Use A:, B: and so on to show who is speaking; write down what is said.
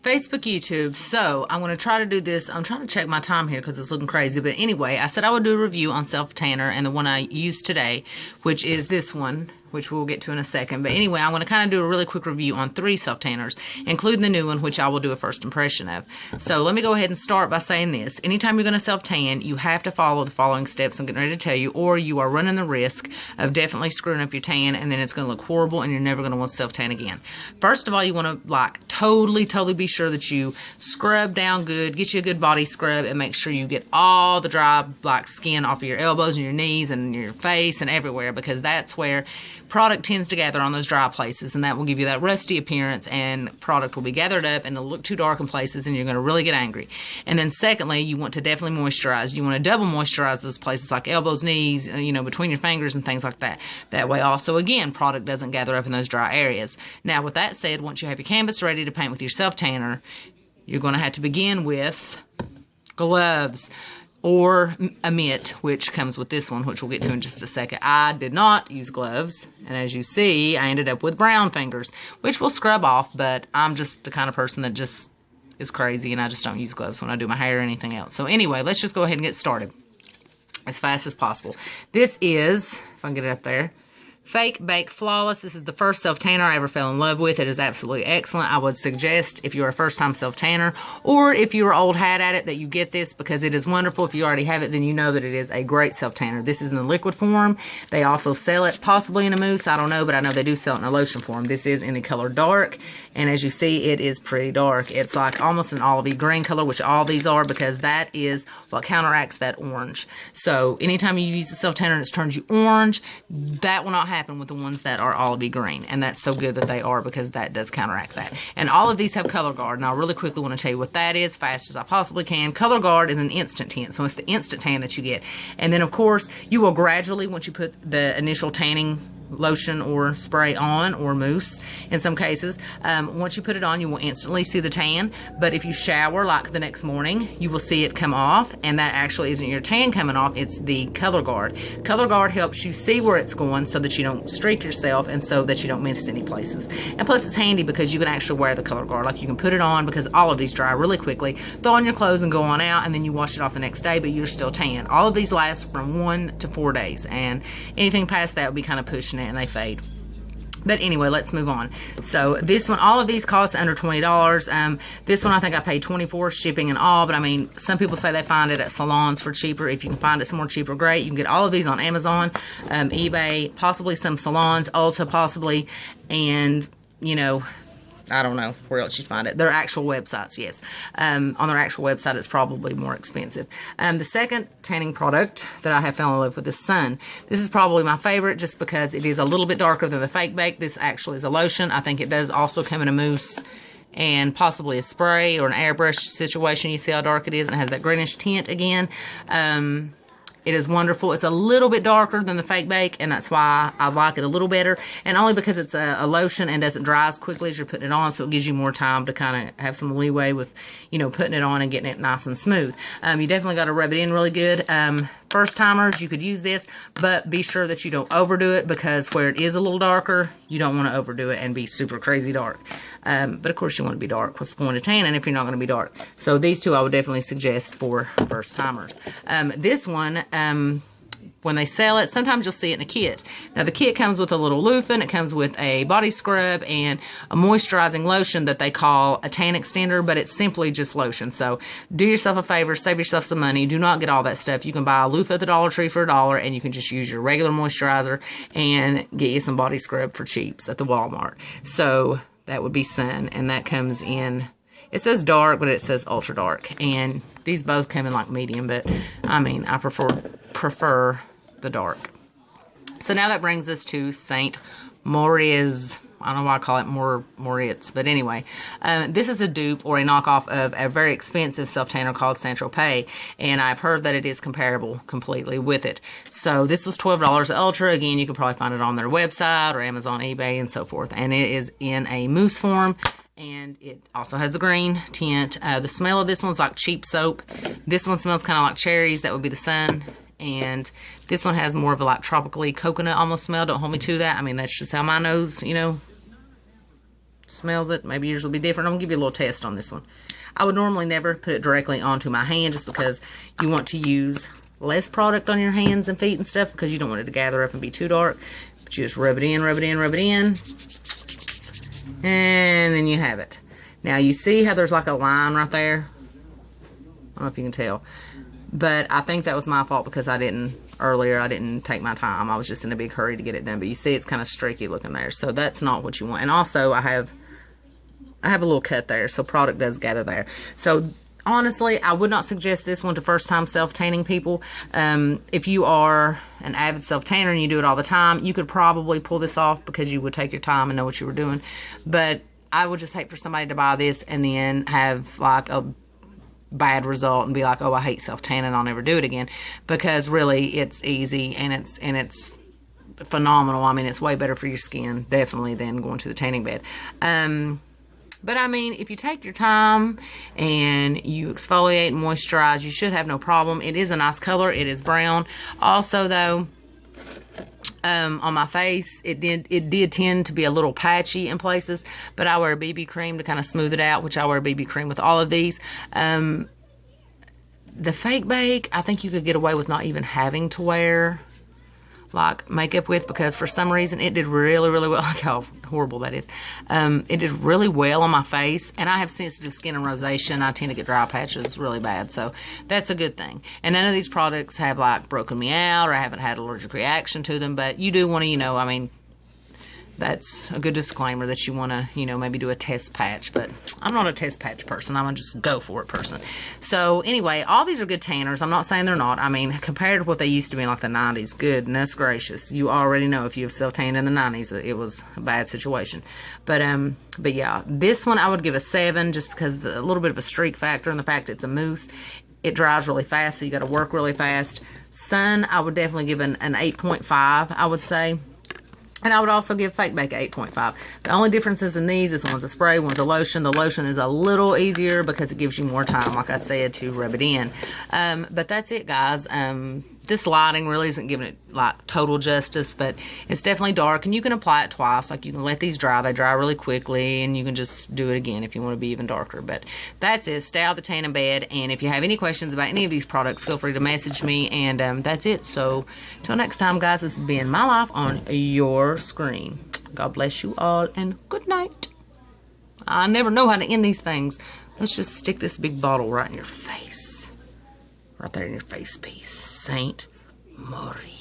A: Facebook, YouTube. So I'm going to try to do this. I'm trying to check my time here because it's looking crazy. But anyway, I said I would do a review on self tanner and the one I used today, which is this one, which we'll get to in a second. But anyway, I'm going to kind of do a really quick review on 3 self tanners, including the new one, which I will do a first impression of. So let me go ahead and start by saying this. Anytime you're going to self tan, you have to follow the following steps I'm getting ready to tell you, or you are running the risk of definitely screwing up your tan, and then it's going to look horrible and you're never going to want to self tan again. First of all, you want to like totally be sure that you scrub down good, get you a good body scrub, and make sure you get all the dry black skin off of your elbows and your knees and your face and everywhere, because that's where product tends to gather on those dry places, and that will give you that rusty appearance, and product will be gathered up and it'll look too dark in places and you're going to really get angry. And then secondly, you want to definitely moisturize. You want to double moisturize those places like elbows, knees, you know, between your fingers and things like that. That way also, again, product doesn't gather up in those dry areas. Now with that said, once you have your canvas ready to paint with your self tanner, you're going to have to begin with gloves or a mitt, which comes with this one, which we'll get to in just a second. I did not use gloves, and as you see, I ended up with brown fingers, which will scrub off, but I'm just the kind of person that just is crazy, and I just don't use gloves when I do my hair or anything else. So anyway, let's just go ahead and get started as fast as possible. This is, if I can get it up there, Fake Bake Flawless. This is the first self-tanner I ever fell in love with. It is absolutely excellent. I would suggest if you're a first-time self-tanner, or if you're old hat at it, that you get this because it is wonderful. If you already have it, then you know that it is a great self-tanner. This is in the liquid form. They also sell it possibly in a mousse. I don't know, but I know they do sell it in a lotion form. This is in the color dark, and as you see, it is pretty dark. It's like almost an olivey green color, which all these are, because that is what counteracts that orange. So anytime you use the self-tanner and it turns you orange, that will not happen with the ones that are olivey green, and that's so good that they are, because that does counteract that. And all of these have color guard, and I really quickly want to tell you what that is fast as I possibly can. Color guard is an instant tint, so it's the instant tan that you get. And then of course you will gradually, once you put the initial tanning lotion or spray on, or mousse in some cases, once you put it on, you will instantly see the tan. But if you shower like the next morning, you will see it come off, and that actually isn't your tan coming off, it's the color guard. Color guard helps you see where it's going so that you don't streak yourself, and so that you don't miss any places. And plus it's handy because you can actually wear the color guard. Like you can put it on, because all of these dry really quickly, throw on your clothes and go on out, and then you wash it off the next day, but you're still tan. All of these last from 1 to 4 days, and anything past that would be kind of pushing it, and they fade. But anyway, let's move on. So this one, all of these cost under $20. This one I think I paid $24 shipping and all, but I mean, some people say they find it at salons for cheaper. If you can find it some more cheaper, great. You can get all of these on Amazon, eBay, possibly some salons, Ulta possibly, and you know, I don't know where else you find it. Their actual websites, yes. On their actual website, it's probably more expensive. The second tanning product that I have fallen in love with is Sun. This is probably my favorite just because it is a little bit darker than the Fake Bake. This actually is a lotion. I think it does also come in a mousse and possibly a spray or an airbrush situation. You see how dark it is, and it has that greenish tint again. It is wonderful. It's a little bit darker than the Fake Bake, and that's why I like it a little better. And only because it's a lotion and doesn't dry as quickly as you're putting it on, so it gives you more time to kind of have some leeway with, you know, putting it on and getting it nice and smooth. You definitely got to rub it in really good. First timers, you could use this, but be sure that you don't overdo it, because where it is a little darker, you don't want to overdo it and be super crazy dark. But of course you want to be dark. What's the point of tanning if you're not going to be dark? So these two I would definitely suggest for first timers. This one, when they sell it, sometimes you'll see it in a kit. Now the kit comes with a little loofah, and it comes with a body scrub and a moisturizing lotion that they call a tan extender, but it's simply just lotion. So do yourself a favor, save yourself some money. Do not get all that stuff. You can buy a loofah at the Dollar Tree for $1, and you can just use your regular moisturizer and get you some body scrub for cheaps at the Walmart. So that would be Sun, and that comes in, it says dark, but it says ultra dark, and these both come in like medium, but I mean, I prefer the dark. So now that brings us to St. Moriz. I don't know why I call it Moriz, but anyway, this is a dupe or a knockoff of a very expensive self-tanner called Saint Tropez, and I've heard that it is comparable completely with it. So this was $12 at Ultra. Again, you can probably find it on their website or Amazon, eBay, and so forth. And it is in a mousse form, and it also has the green tint. The smell of this one's like cheap soap. This one smells kind of like cherries. That would be the Sun. And this one has more of a like tropically coconut almost smell. Don't hold me to that. I mean, that's just how my nose, you know, smells it. Maybe yours will be different. I'm going to give you a little test on this one. I would normally never put it directly onto my hand just because you want to use less product on your hands and feet and stuff because you don't want it to gather up and be too dark. But you just rub it in, rub it in, rub it in. And then you have it. Now you see how there's like a line right there? I don't know if you can tell. But I think that was my fault because I didn't take my time. I was just in a big hurry to get it done. But you see it's kind of streaky looking there. So that's not what you want. And also I have a little cut there. So product does gather there. So honestly, I would not suggest this one to first time self-tanning people. If you are an avid self-tanner and you do it all the time, you could probably pull this off because you would take your time and know what you were doing. But I would just hate for somebody to buy this and then have like a bad result and be like, oh, I hate self-tanning, I'll never do it again. Because really it's easy and it's phenomenal. I mean, it's way better for your skin definitely than going to the tanning bed. But I mean, if you take your time and you exfoliate and moisturize, you should have no problem. It is a nice color. It is brown. Also though, on my face, it did tend to be a little patchy in places, but I wear a BB cream to kind of smooth it out, which I wear a BB cream with all of these. The fake bake, I think you could get away with not even having to wear like makeup with, because for some reason it did really well. Look how horrible that is. It did really well on my face, and I have sensitive skin and rosacea. I tend to get dry patches really bad, so that's a good thing. And none of these products have like broken me out, or I haven't had an allergic reaction to them, but you do want to, you know, I mean, that's a good disclaimer that you want to, you know, maybe do a test patch. But I'm not a test patch person. I'm a just go for it person. So anyway, all these are good tanners. I'm not saying they're not. I mean, compared to what they used to be in like the 90s, goodness gracious, you already know if you've self-tanned in the 90s that it was a bad situation. But yeah, this one I would give a 7 just because a little bit of a streak factor and the fact it's a mousse. It dries really fast, so you got to work really fast. Sun, I would definitely give an 8.5, I would say. And I would also give Fake Bake 8.5. The only differences in these is one's a spray, one's a lotion. The lotion is a little easier because it gives you more time, like I said, to rub it in. But that's it, guys. This lighting really isn't giving it like total justice, but it's definitely dark, and you can apply it twice. Like you can let these dry. They dry really quickly, and you can just do it again if you want to be even darker. But that's it. Stay out of the tanning bed, and if you have any questions about any of these products, feel free to message me, and that's it. So till next time, guys, this has been my life on your screen. God bless you all, and good night. I never know how to end these things. Let's just stick this big bottle right in your face. Right there in your face piece. Saint Moriz.